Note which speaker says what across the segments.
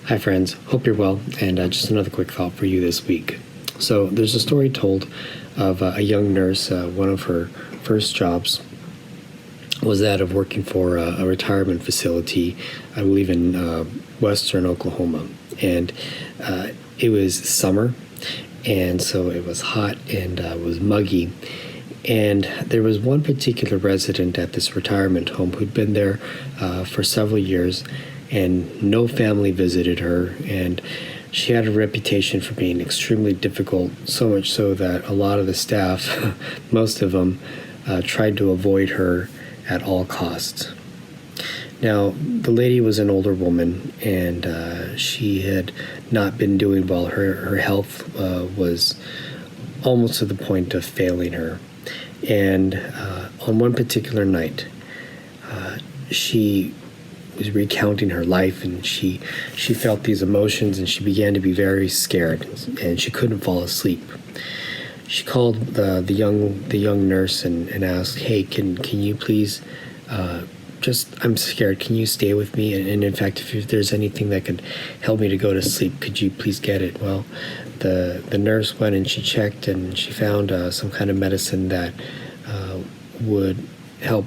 Speaker 1: Hi friends, hope you're well, and just another quick thought for you this week. So there's a story told of a young nurse. One of her first jobs was that of working for a retirement facility, I believe in western Oklahoma. And it was summer, and so it was hot and was muggy. And there was one particular resident at this retirement home who'd been there for several years, and no family visited her, and she had a reputation for being extremely difficult, so much so that a lot of the staff, most of them, tried to avoid her at all costs. Now, the lady was an older woman, and she had not been doing well. Her health was almost to the point of failing her. And on one particular night, she was recounting her life, and she felt these emotions, and she began to be very scared, and she couldn't fall asleep. She called the young nurse and asked, "Hey, can you please I'm scared. Can you stay with me? And in fact, if there's anything that could help me to go to sleep, could you please get it?" Well, the nurse went and she checked, and she found some kind of medicine that would help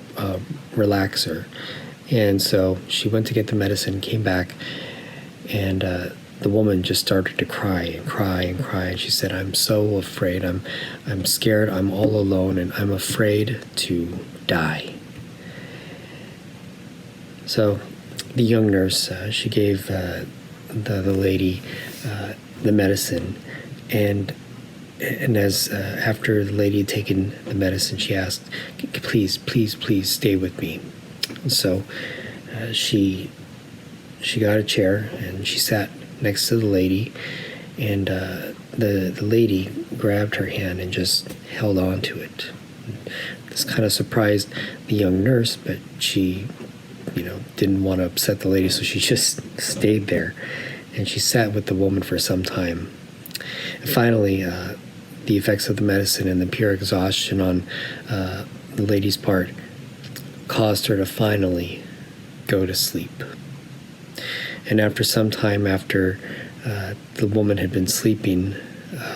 Speaker 1: relax her. And so she went to get the medicine, came back, and the woman just started to cry and cry and cry. And she said, "I'm so afraid. I'm scared. I'm all alone, and I'm afraid to die." So the young nurse, she gave the lady the medicine, and as after the lady had taken the medicine, she asked, "Please, please, please stay with me." So she got a chair, and she sat next to the lady, and the lady grabbed her hand and just held on to it. This kind of surprised the young nurse, but she didn't want to upset the lady, so she just stayed there, and she sat with the woman for some time. And finally, the effects of the medicine and the pure exhaustion on the lady's part caused her to finally go to sleep. And after some time, after the woman had been sleeping,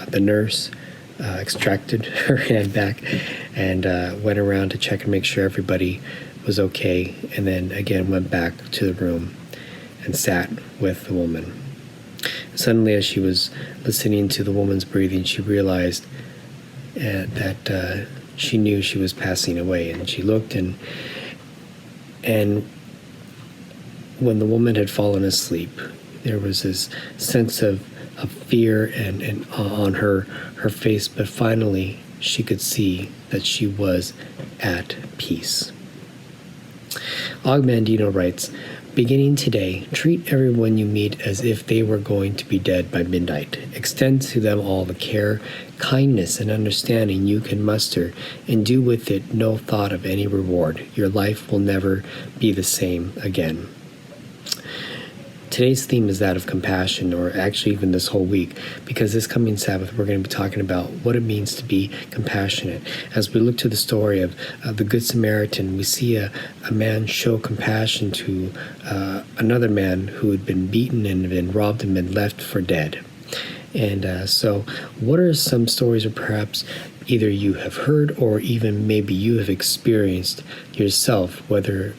Speaker 1: the nurse extracted her hand back and went around to check and make sure everybody was okay, and then again went back to the room and sat with the woman. Suddenly, as she was listening to the woman's breathing, she realized that she knew she was passing away, and she looked, and when the woman had fallen asleep, there was this sense of fear and on her face, but finally she could see that she was at peace. Og Mandino writes, "Beginning today, treat everyone you meet as if they were going to be dead by midnight. Extend to them all the care, kindness, and understanding you can muster, and do with it no thought of any reward. Your life will never be the same again." Today's theme is that of compassion, or actually even this whole week, because this coming Sabbath we're going to be talking about what it means to be compassionate. As we look to the story of the Good Samaritan, we see a man show compassion to another man who had been beaten and been robbed and been left for dead. And so what are some stories, or perhaps either you have heard or even maybe you have experienced yourself, whether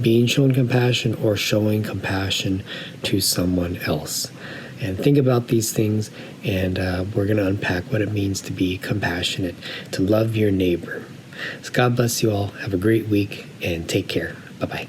Speaker 1: being shown compassion or showing compassion to someone else? And think about these things, and we're going to unpack what it means to be compassionate, to love your neighbor. So God bless you all. Have a great week, and take care. Bye-bye.